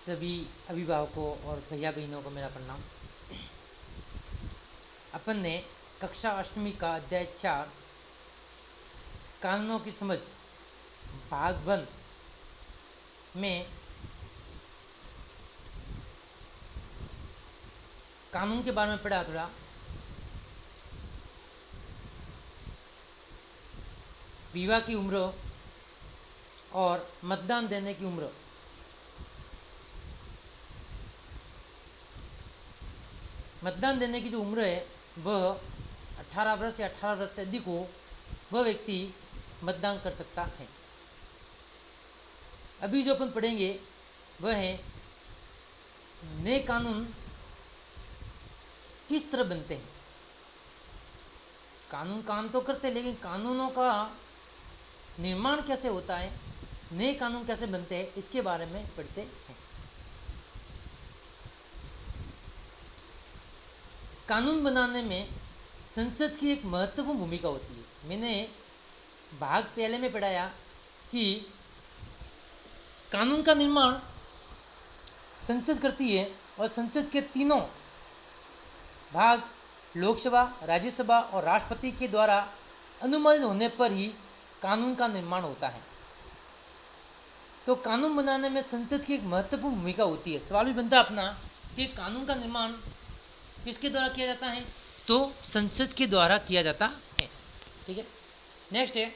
सभी अभिभावकों और भैया बहनों को मेरा प्रणाम। अपन ने कक्षा अष्टमी का अध्याय 4 कानूनों की समझ भाग 1 में कानून के बारे में पढ़ा थोड़ा। विवाह की उम्र और मतदान देने की उम्र। मतदान देने की जो उम्र है वह 18 वर्ष या 18 वर्ष से अधिक हो वह व्यक्ति मतदान कर सकता है। अभी जो अपन पढ़ेंगे वह है नए कानून किस तरह बनते हैं। कानून काम तो करते हैं, लेकिन कानूनों का निर्माण कैसे होता है, नए कानून कैसे बनते हैं, इसके बारे में पढ़ते हैं। कानून बनाने में संसद की एक महत्वपूर्ण भूमिका होती है। मैंने भाग पहले में पढ़ाया कि कानून का निर्माण संसद करती है और संसद के तीनों भाग लोकसभा, राज्यसभा और राष्ट्रपति के द्वारा अनुमोदित होने पर ही कानून का निर्माण होता है। तो कानून बनाने में संसद की एक महत्वपूर्ण भूमिका होती है। सवाल भी बनता अपना कि कानून का निर्माण किसके द्वारा किया जाता है, तो संसद के द्वारा किया जाता है। ठीक है, नेक्स्ट है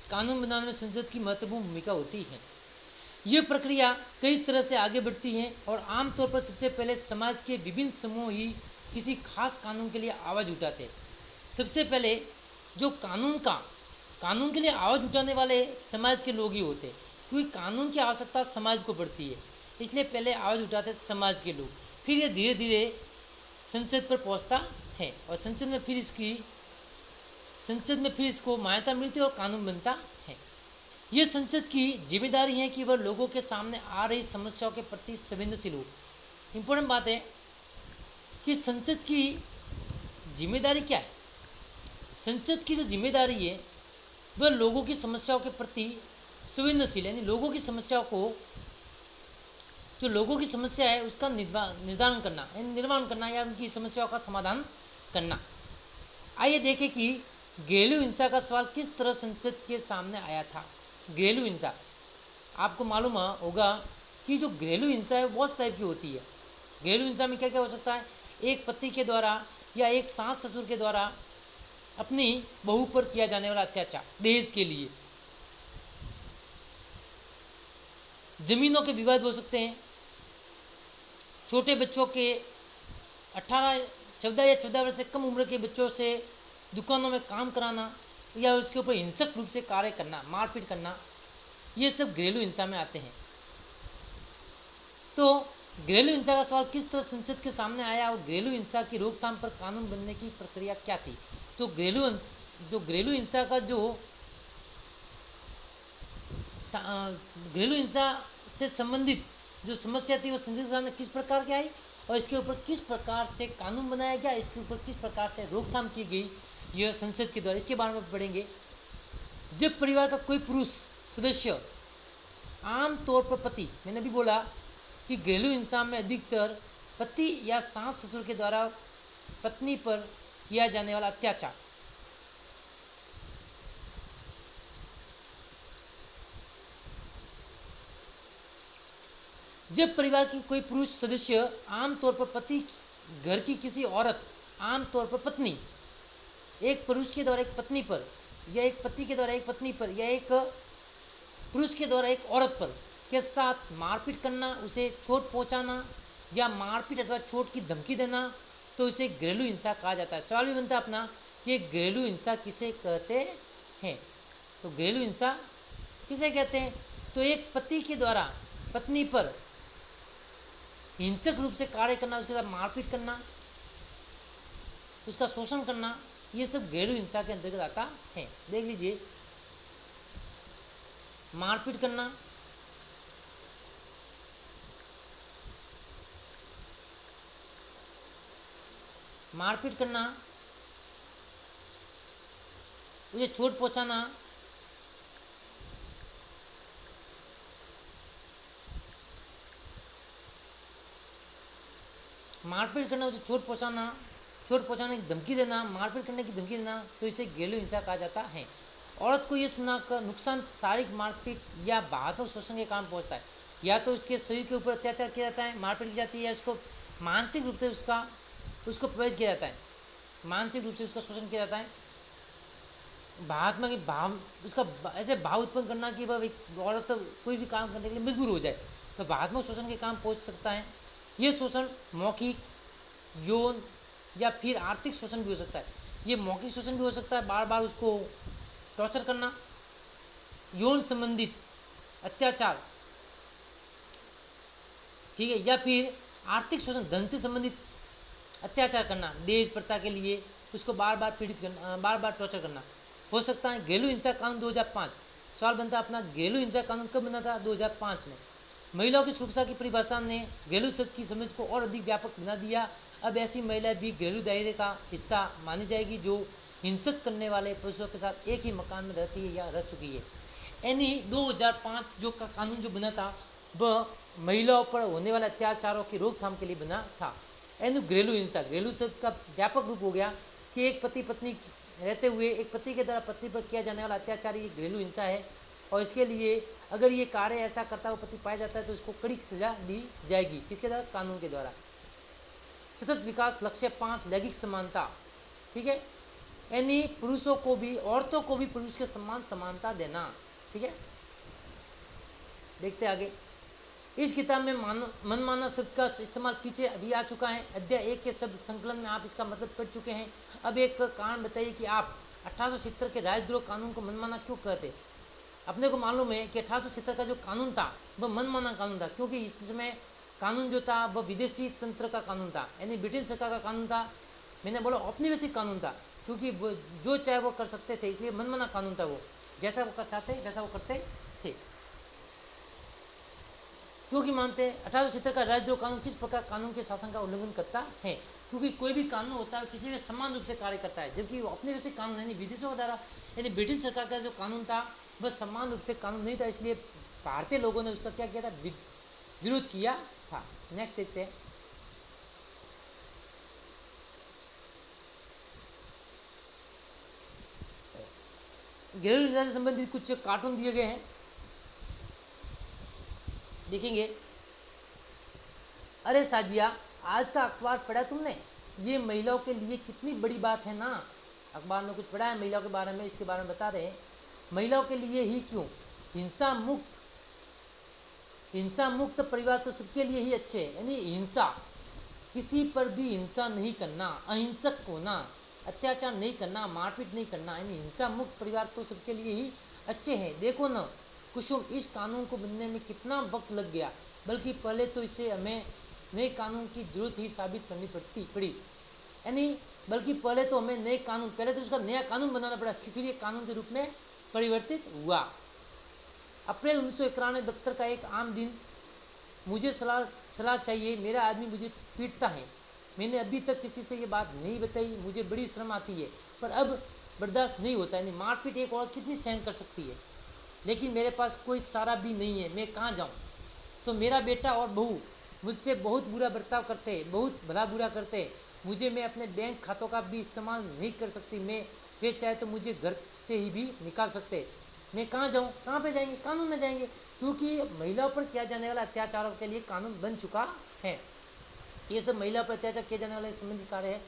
कानून बनाने में संसद की महत्वपूर्ण भूमिका होती है। यह प्रक्रिया कई तरह से आगे बढ़ती है और आमतौर पर सबसे पहले समाज के विभिन्न समूह ही किसी खास कानून के लिए आवाज़ उठाते हैं। सबसे पहले जो कानून के लिए आवाज़ उठाने वाले समाज के लोग ही होते हैं, क्योंकि कानून की आवश्यकता समाज को पड़ती है, इसलिए पहले आवाज़ उठाते समाज के लोग। फिर ये धीरे धीरे संसद पर पहुंचता है और संसद में फिर इसको मान्यता मिलती है और कानून बनता है। ये संसद की जिम्मेदारी है कि वह लोगों के सामने आ रही समस्याओं के प्रति संवेदनशील हो। इम्पोर्टेंट बात है कि संसद की जिम्मेदारी क्या है। संसद की जो जिम्मेदारी है वह लोगों की समस्याओं के प्रति संवेदनशील, यानी लोगों की समस्याओं को, जो लोगों की समस्या है उसका निर्धारण करना, निर्माण करना या उनकी समस्याओं का समाधान करना। आइए देखें कि घरेलू हिंसा का सवाल किस तरह संसद के सामने आया था। घरेलू हिंसा, आपको मालूम होगा कि जो घरेलू हिंसा है बहुत टाइप की होती है। घरेलू हिंसा में क्या क्या हो सकता है, एक पति के द्वारा या एक सास ससुर के द्वारा अपनी बहू पर किया जाने वाला अत्याचार दहेज के लिए। जमीनों के विवाद हो सकते हैं, छोटे बच्चों के 14 या 14 वर्ष से कम उम्र के बच्चों से दुकानों में काम कराना या उसके ऊपर हिंसक रूप से कार्य करना, मारपीट करना, ये सब घरेलू हिंसा में आते हैं। तो घरेलू हिंसा का सवाल किस तरह संसद के सामने आया और घरेलू हिंसा की रोकथाम पर कानून बनने की प्रक्रिया क्या थी। तो घरेलू हिंसा का घरेलू हिंसा से संबंधित जो समस्या थी वो संसद के सामने किस प्रकार की आई और इसके ऊपर किस प्रकार से कानून बनाया गया, इसके ऊपर किस प्रकार से रोकथाम की गई, यह संसद के द्वारा, इसके बारे में पढ़ेंगे। जब परिवार का कोई पुरुष सदस्य, आमतौर पर पति, मैंने भी बोला कि घरेलू हिंसा में अधिकतर पति या सास ससुर के द्वारा पत्नी पर किया जाने वाला अत्याचार, जब परिवार की कोई पुरुष सदस्य, आमतौर पर पति, घर की किसी औरत, आमतौर पर पत्नी, एक पुरुष के द्वारा एक पत्नी पर या एक पति के द्वारा एक पत्नी पर या एक पुरुष के द्वारा एक औरत पर के साथ मारपीट करना, उसे चोट पहुंचाना या मारपीट अथवा चोट की धमकी देना, तो इसे घरेलू हिंसा कहा जाता है। सवाल भी बनता है अपना कि घरेलू हिंसा किसे कहते हैं। तो घरेलू हिंसा किसे कहते हैं, तो एक पति के द्वारा पत्नी पर हिंसक रूप से कार्य करना, उसके साथ मारपीट करना, उसका शोषण करना, ये सब घरेलू हिंसा के अंतर्गत आता है। देख लीजिए, मारपीट करना, उसे चोट पहुंचाना, मारपीट करना, उसे चोट पहुंचाना, चोट पहुंचाने की धमकी देना, मारपीट करने की धमकी देना, तो इसे घरेलू हिंसा कहा जाता है। औरत को यह सुनाकर नुकसान शारीरिक मारपीट या भावनात्मक शोषण के कारण पहुंचता है। या तो उसके शरीर के ऊपर अत्याचार किया जाता है, मारपीट की जाती है, या उसको मानसिक रूप से उसको प्रभावित किया जाता है, मानसिक रूप से उसका शोषण किया जाता है। भावनात्मक भाव, उसका ऐसे भाव उत्पन्न करना कि वह औरत कोई भी काम करने के लिए मजबूर हो जाए, तो भावनात्मक शोषण के काम पहुंच सकता है। ये शोषण मौखिक, यौन या फिर आर्थिक शोषण भी हो सकता है। ये मौखिक शोषण भी हो सकता है, बार बार उसको टॉर्चर करना, यौन संबंधित अत्याचार, ठीक है, या फिर आर्थिक शोषण, धन से संबंधित अत्याचार करना, दहेज प्रथा के लिए उसको बार बार पीड़ित करना, बार बार टॉर्चर करना हो सकता है। घरेलू हिंसा कानून 2005, सवाल बनता है अपना, घरेलू हिंसा कानून कब बना था? 2005 में। महिलाओं की सुरक्षा की परिभाषा ने घरेलू शब्द की समझ को और अधिक व्यापक बना दिया। अब ऐसी महिला भी घरेलू दायरे का हिस्सा मानी जाएगी जो हिंसक करने वाले पुरुषों के साथ एक ही मकान में रहती है या रह चुकी है। यानी 2005 जो का कानून जो बना था वह महिलाओं पर होने वाले अत्याचारों की रोकथाम के लिए बना था। यानी घरेलू हिंसा, घरेलू शब्द का व्यापक रूप हो गया कि एक पति पत्नी रहते हुए एक पति के द्वारा पत्नी पर किया जाने वाला अत्याचार ये घरेलू हिंसा है, और इसके लिए अगर ये कार्य ऐसा करता हुआ पति पाया जाता है तो उसको कड़ी सजा दी जाएगी। किसके द्वारा? कानून के द्वारा। सतत विकास लक्ष्य 5, लैंगिक समानता, ठीक है, यानी पुरुषों को भी, औरतों को भी पुरुष के समान समानता देना, ठीक है। देखते आगे। इस किताब में मनमाना शब्द का इस्तेमाल पीछे अभी आ चुका है। अध्याय 1 के शब्द संकलन में आप इसका मतलब पढ़ चुके हैं। अब एक कारण बताइए कि आप 1870 के राजद्रोह कानून को मनमाना क्यों कहते? अपने को मालूम है कि 1870 का जो कानून था वह मनमाना कानून था, क्योंकि इस समय कानून जो था वह विदेशी तंत्र का कानून था, यानी ब्रिटिश सरकार का कानून था। मैंने बोला औपनिवेशिक कानून था, क्योंकि जो चाहे वो कर सकते थे, इसलिए मनमाना कानून था। वो जैसा वो चाहते वैसा वो करते थे, क्योंकि मानते हैं 1870 का राजद्रोह कानून किस प्रकार कानून के शासन का उल्लंघन करता है। क्योंकि कोई भी कानून होता है किसी भी समान रूप से कार्य करता है, जबकि औपनिवेशिक कानून यानी विदेशों द्वारा, यानी ब्रिटिश सरकार का जो कानून था वह समान रूप से कानून नहीं था, इसलिए भारतीय लोगों ने उसका क्या किया था? विरोध किया था। नेक्स्ट देखते हैं। घरेलू हिंसा से संबंधित कुछ कार्टून दिए गए हैं, देखेंगे। अरे साजिया, आज का अखबार पढ़ा तुमने? ये महिलाओं के लिए कितनी बड़ी बात है ना। अखबार में कुछ पढ़ा है महिलाओं के बारे में, इसके बारे में बता रहे हैं। महिलाओं के लिए ही क्यों? हिंसा मुक्त परिवार तो सबके लिए ही अच्छे हैं। यानी हिंसा, किसी पर भी हिंसा नहीं करना, अहिंसक होना, अत्याचार नहीं करना, मारपीट नहीं करना, यानी हिंसा मुक्त परिवार तो सबके लिए ही अच्छे हैं। देखो ना कुसुम, इस कानून को बनने में कितना वक्त लग गया, बल्कि पहले तो इसे हमें नए कानून की जरूरत ही साबित करनी पड़ी, यानी बल्कि पहले तो हमें नए कानून, पहले तो उसका नया कानून बनाना पड़ा, फिर ये कानून के रूप में परिवर्तित हुआ। अप्रैल 1991 दफ्तर का एक आम दिन। मुझे सलाह चाहिए, मेरा आदमी मुझे पीटता है। मैंने अभी तक किसी से ये बात नहीं बताई, मुझे बड़ी शर्म आती है, पर अब बर्दाश्त नहीं होता। यानी मारपीट एक औरत कितनी सहन कर सकती है, लेकिन मेरे पास कोई सहारा भी नहीं है, मैं कहाँ जाऊँ? तो मेरा बेटा और बहू मुझसे बहुत बुरा बर्ताव करते हैं, बहुत भला बुरा करते हैं। मुझे, मैं अपने बैंक खातों का भी इस्तेमाल नहीं कर सकती। वे चाहे तो मुझे घर से ही भी निकाल सकते। मैं कहाँ जाऊँ? कहाँ पे जाएंगे? कानून में जाएंगे, क्योंकि महिलाओं पर किया जाने वाला अत्याचारों के लिए कानून बन चुका है। ये सब महिला पर अत्याचार किए जाने वाले संबंधित कार्य है।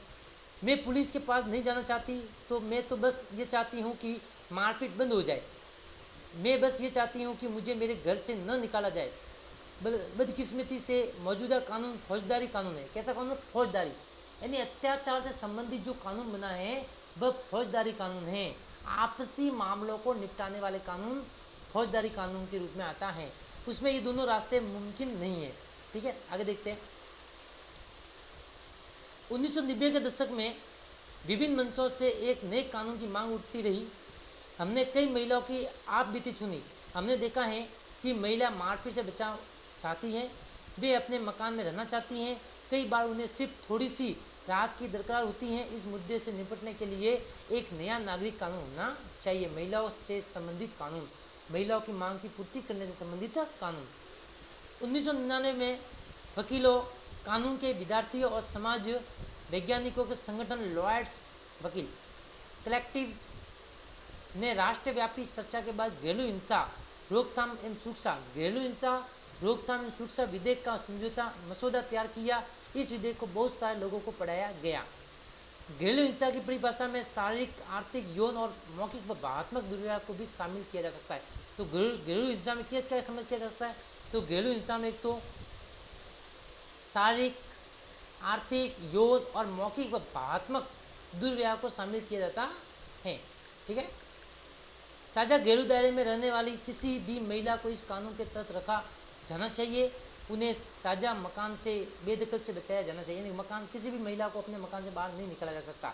मैं पुलिस के पास नहीं जाना चाहती, तो मैं तो बस ये चाहती हूँ कि मारपीट बंद हो जाए। मैं बस ये चाहती हूँ कि मुझे मेरे घर से न निकाला जाए। बदकिस्मती से मौजूदा कानून फौजदारी कानून है। कैसा कानून? फौजदारी, यानी अत्याचार से संबंधित जो कानून बना है वह फौजदारी कानून है। आपसी मामलों को निपटाने वाले कानून फौजदारी कानून के रूप में आता है। उसमें ये दोनों रास्ते मुमकिन नहीं है। ठीक है, आगे देखते हैं। 1990 के दशक में विभिन्न मंचों से एक नए कानून की मांग उठती रही। हमने कई महिलाओं की आप बीती सुनी। हमने देखा है कि महिला मारपीट से बचाव चाहती हैं, वे अपने मकान में रहना चाहती हैं। कई बार उन्हें सिर्फ थोड़ी सी राहत की दरकार होती हैं। इस मुद्दे से निपटने के लिए एक नया नागरिक कानून होना चाहिए। महिलाओं से संबंधित कानून, महिलाओं की मांग की पूर्ति करने से संबंधित कानून। 1999 में वकीलों, कानून के विद्यार्थियों और समाज वैज्ञानिकों के संगठन लॉयर्स वकील कलेक्टिव ने राष्ट्रव्यापी चर्चा के बाद घरेलू हिंसा रोकथाम एवं सुरक्षा विधेयक का समझौता मसौदा तैयार किया। इस विधेयक को बहुत सारे लोगों को पढ़ाया गया। घरेलू हिंसा की परिभाषा में शारीरिक, आर्थिक, यौन और मौखिक व भावनात्मक दुर्व्यवहार को भी शामिल किया जा सकता है। तो घरेलू हिंसा में क्या क्या समझ किया जा सकता है? तो घरेलू हिंसा में एक तो शारीरिक, आर्थिक, यौन और मौखिक व भावनात्मक दुर्व्यवहार को शामिल किया जाता है। ठीक है। साझा घरेलू दायरे में रहने वाली किसी भी महिला को इस कानून के तहत रखा जाना चाहिए। उन्हें साझा मकान से बेदखल से बचाया जाना चाहिए। यानी मकान, किसी भी महिला को अपने मकान से बाहर नहीं निकाला जा सकता।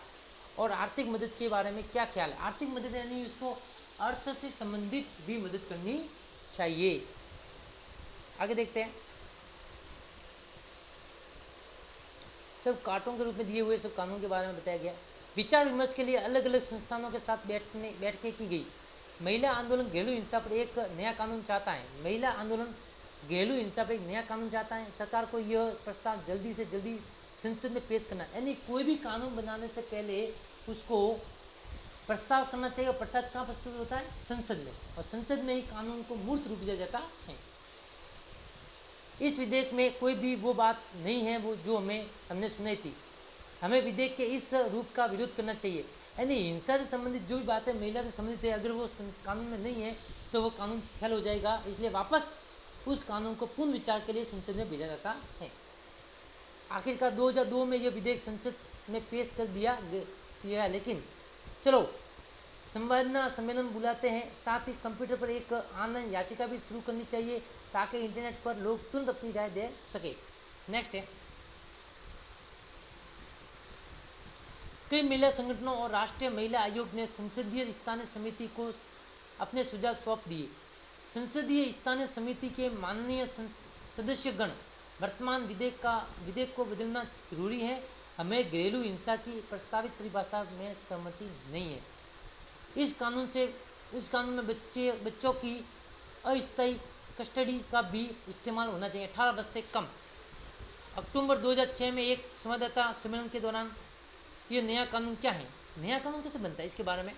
और आर्थिक मदद के बारे में क्या ख्याल है? आर्थिक मदद यानी उसको अर्थ से संबंधित भी मदद करनी चाहिए। आगे देखते हैं। सब कांटों के रूप में दिए हुए सब कानून के बारे में बताया गया। विचार विमर्श के लिए अलग अलग संस्थानों के साथ बैठकें की गई। महिला आंदोलन घरेलू हिंसा पर एक नया कानून चाहता है। महिला आंदोलन घरेलू हिंसा पर एक नया कानून चाहता है। सरकार को यह प्रस्ताव जल्दी से जल्दी संसद में पेश करना, यानी कोई भी कानून बनाने से पहले उसको प्रस्ताव करना चाहिए। और प्रस्ताव कहाँ प्रस्तुत होता है? संसद में। और संसद में ही कानून को मूर्त रूप दिया जाता है। इस विधेयक में कोई भी वो बात नहीं है वो जो हमने सुनाई थी। हमें विधेयक के इस रूप का विरोध करना चाहिए। यानी हिंसा से संबंधित जो भी बातें महिला से संबंधित है, अगर वो कानून में नहीं है तो वो कानून फेल हो जाएगा। इसलिए वापस उस कानून को पुनः विचार के लिए संसद में भेजा जाता है। आखिरकार 2002 में यह विधेयक संसद में पेश कर दिया गया। लेकिन चलो, संवेदना सम्मेलन बुलाते हैं। साथ ही कंप्यूटर पर एक ऑनलाइन याचिका भी शुरू करनी चाहिए ताकि इंटरनेट पर लोग तुरंत अपनी राय दे सके। नेक्स्ट है, कई महिला संगठनों और राष्ट्रीय महिला आयोग ने संसदीय स्थानीय समिति को अपने सुझाव सौंप दिए। संसदीय स्थानीय समिति के माननीय सदस्यगण, वर्तमान विधेयक को बदलना जरूरी है। हमें घरेलू हिंसा की प्रस्तावित परिभाषा में सहमति नहीं है। इस कानून में बच्चों की अस्थायी कस्टडी का भी इस्तेमाल होना चाहिए, 18 वर्ष से कम। अक्टूबर 2006 में एक संवाददाता सम्मेलन के दौरान ये नया कानून क्या है, नया कानून कैसे बनता है, इसके बारे में।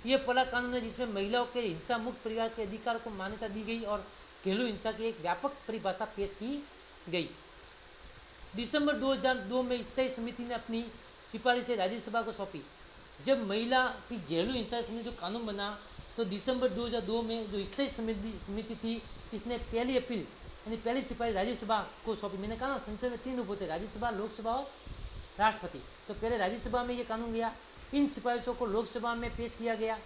ये पहला कानून है जिसमें महिलाओं के हिंसा मुक्त परिवार के अधिकार को मान्यता दी गई और घरेलू हिंसा की एक व्यापक परिभाषा पेश की गई। दिसंबर 2002 में स्थायी समिति ने अपनी सिफारिशें राज्यसभा को सौंपी। जब महिला की घरेलू हिंसा से जो कानून बना तो दिसंबर 2002 में जो स्थायी समिति थी, इसने पहली अपील यानी पहली सिफारिश राज्यसभा को सौंपी। मैंने कहा ना, संसद में 3 रूप होते हैं, राज्यसभा, लोकसभा और राष्ट्रपति। तो पहले राज्यसभा में ये कानून गया, इन सिफारिशों को लोकसभा में पेश किया गया,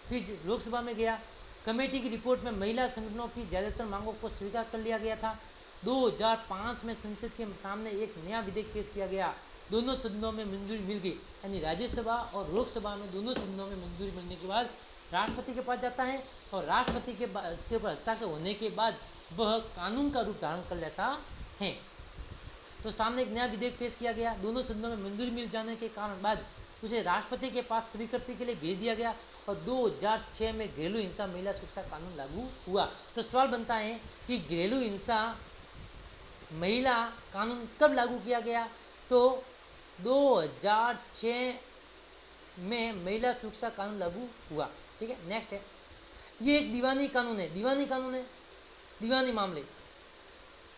फिर लोकसभा में गया। कमेटी की रिपोर्ट में महिला संगठनों की ज़्यादातर मांगों को स्वीकार कर लिया गया था। 2005 में संसद के सामने एक नया विधेयक पेश किया गया। दोनों सदनों में मंजूरी मिल गई, यानी राज्यसभा और लोकसभा में दोनों सदनों में मंजूरी मिलने के बाद राष्ट्रपति के पास जाता है और राष्ट्रपति के इसके ऊपर हस्ताक्षर होने के बाद वह कानून का रूप धारण कर लेता है। तो सामने एक नया विधेयक पेश किया गया, दोनों सदनों में मंजूरी मिल जाने के कारण बाद उसे राष्ट्रपति के पास स्वीकृति के लिए भेज दिया गया और 2006 में घरेलू हिंसा महिला सुरक्षा कानून लागू हुआ। तो सवाल बनता है कि घरेलू हिंसा महिला कानून कब लागू किया गया? तो 2006 में महिला सुरक्षा कानून लागू हुआ। ठीक है। नेक्स्ट है, ये एक दीवानी कानून है। दीवानी मामले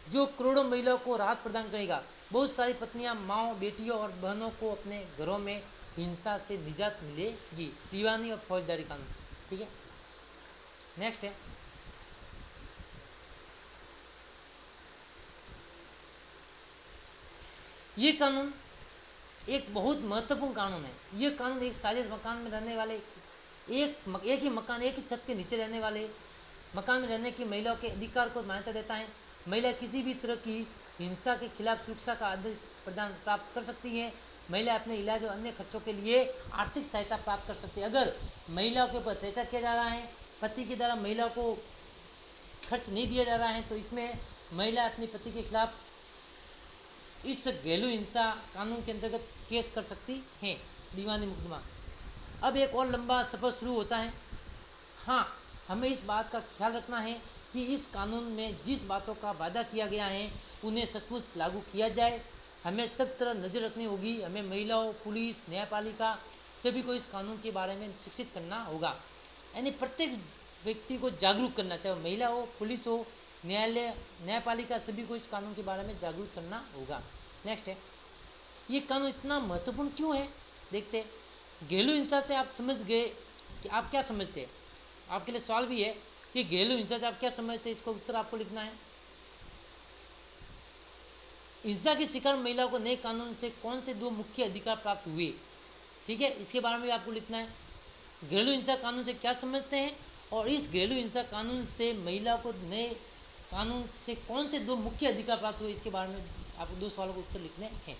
जो करोड़ों महिलाओं को राहत प्रदान करेगा। बहुत सारी पत्नियां, माँओं, बेटियों और बहनों को अपने घरों में हिंसा से निजात मिलेगी। दीवानी और फौजदारी कानून। ठीक है। नेक्स्ट है, ये कानून एक बहुत महत्वपूर्ण कानून है। ये कानून एक साजिश मकान में रहने वाले एक ही मकान, एक ही छत के नीचे रहने वाले मकान में रहने की महिलाओं के अधिकार को मान्यता देता है। महिला किसी भी तरह की हिंसा के खिलाफ सुरक्षा का आदेश प्रदान प्राप्त कर सकती है। महिला अपने इलाज और अन्य खर्चों के लिए आर्थिक सहायता प्राप्त कर सकती है। अगर महिलाओं के ऊपर अत्याचार किया जा रहा है, पति के द्वारा महिलाओं को खर्च नहीं दिया जा रहा है, तो इसमें महिला अपने पति के खिलाफ इस घरेलू हिंसा कानून के अंतर्गत केस कर सकती हैं, दीवानी मुकदमा। अब एक और लंबा सफ़र शुरू होता है। हाँ, हमें इस बात का ख्याल रखना है कि इस कानून में जिस बातों का वादा किया गया है उन्हें सचमुच लागू किया जाए। हमें सब तरह नज़र रखनी होगी। हमें महिलाओं, पुलिस, न्यायपालिका सभी को इस कानून के बारे में शिक्षित करना होगा। यानी प्रत्येक व्यक्ति को जागरूक करना, चाहे महिला हो, पुलिस हो, न्यायालय, न्यायपालिका, सभी को इस कानून के बारे में जागरूक करना होगा। नेक्स्ट है, ये कानून इतना महत्वपूर्ण क्यों है, देखते हैं। घरेलू हिंसा से आप समझ गए कि आप क्या समझते हैं। आपके लिए सवाल भी है कि घरेलू हिंसा से आप क्या समझते हैं, इसको उत्तर आपको लिखना है। हिंसा की शिकार महिलाओं को नए कानून से कौन से 2 मुख्य अधिकार प्राप्त हुए, ठीक है, इसके बारे में भी आपको लिखना है। घरेलू हिंसा कानून से क्या समझते हैं और इस घरेलू हिंसा कानून से महिला को नए कानून से कौन से 2 मुख्य अधिकार प्राप्त हुए, इसके बारे में आपको 2 सवालों को उत्तर लिखने हैं।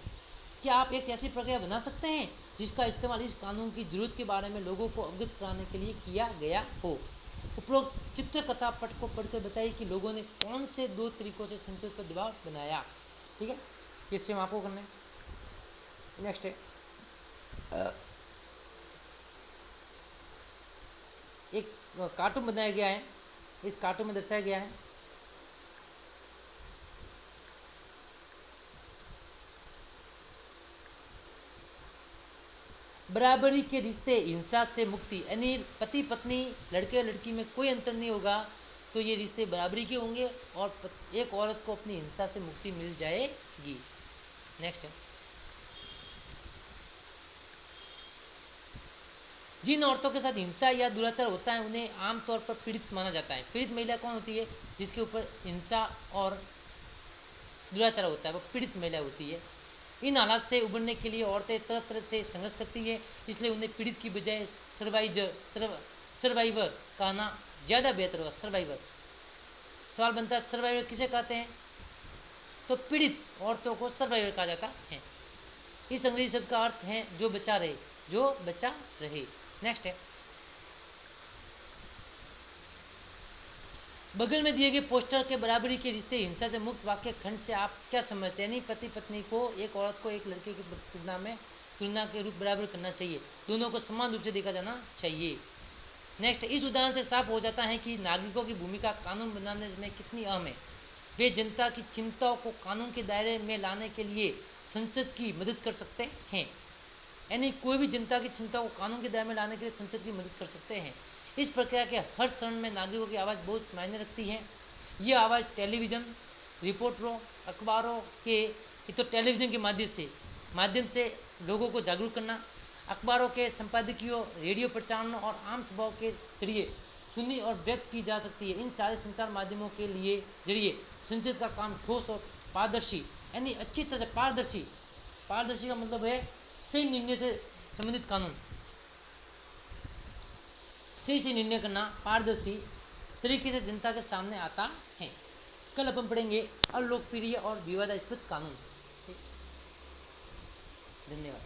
क्या आप एक ऐसी प्रक्रिया बना सकते हैं जिसका इस्तेमाल इस कानून की जरूरत के बारे में लोगों को अवगत कराने के लिए किया गया हो। उपरोक्त चित्रकथा पट को पढ़कर बताइए कि लोगों ने कौन से 2 तरीकों से संसद पर दबाव बनाया, ठीक है, ये सेम आपको करना है। नेक्स्ट है, एक कार्टून बनाया गया है। इस कार्टून में दर्शाया गया है बराबरी के रिश्ते, हिंसा से मुक्ति, यानी पति पत्नी, लड़के लड़की में कोई अंतर नहीं होगा, तो ये रिश्ते बराबरी के होंगे और एक औरत को अपनी हिंसा से मुक्ति मिल जाएगी। नेक्स्ट है, जिन औरतों के साथ हिंसा या दुराचार होता है उन्हें आमतौर पर पीड़ित माना जाता है। पीड़ित महिला कौन होती है, जिसके ऊपर हिंसा और दुराचार होता है, वो पीड़ित महिला होती है। इन हालात से उबरने के लिए औरतें तरह तरह से संघर्ष करती है, इसलिए उन्हें पीड़ित की बजाय सर्वाइवर कहना ज़्यादा बेहतर होगा। सर्वाइवर, सवाल बनता है सर्वाइवर किसे कहते हैं, तो पीड़ित औरतों को सर्वाइवर कहा जाता है। इस अंग्रेजी शब्द का अर्थ है जो बचा रहे, जो बचा रहे। नेक्स्ट है, बगल में दिए गए पोस्टर के बराबरी के रिश्ते हिंसा से मुक्त वाक्य खंड से आप क्या समझते हैं। यानी पति पत्नी को, एक औरत को एक लड़के की तुलना के रूप बराबर करना चाहिए, दोनों को समान रूप से देखा जाना चाहिए। नेक्स्ट, इस उदाहरण से साफ हो जाता है कि नागरिकों की भूमिका कानून बनाने में कितनी अहम है। वे जनता की चिंताओं को कानून के दायरे में लाने के लिए संसद की मदद कर सकते हैं। यानी कोई भी जनता की चिंता को कानून के दायरे में लाने के लिए संसद की मदद कर सकते हैं। इस प्रक्रिया के हर चरण में नागरिकों की आवाज़ बहुत मायने रखती है। ये आवाज़ टेलीविज़न, रिपोर्टरों, अखबारों के, ये तो टेलीविज़न के माध्यम से लोगों को जागरूक करना, अखबारों के संपादकीयों, रेडियो प्रचारणों और आम सभाओं के जरिए सुनी और व्यक्त की जा सकती है। इन सारे संचार माध्यमों के लिए जरिए संसद का काम ठोस और पारदर्शी, यानी अच्छी तरह पारदर्शी का मतलब है सही निर्णय से संबंधित कानून, सही से निर्णय करना, पारदर्शी तरीके से जनता के सामने आता है। कल अपन पढ़ेंगे अलोकप्रिय और विवादास्पद कानून। धन्यवाद।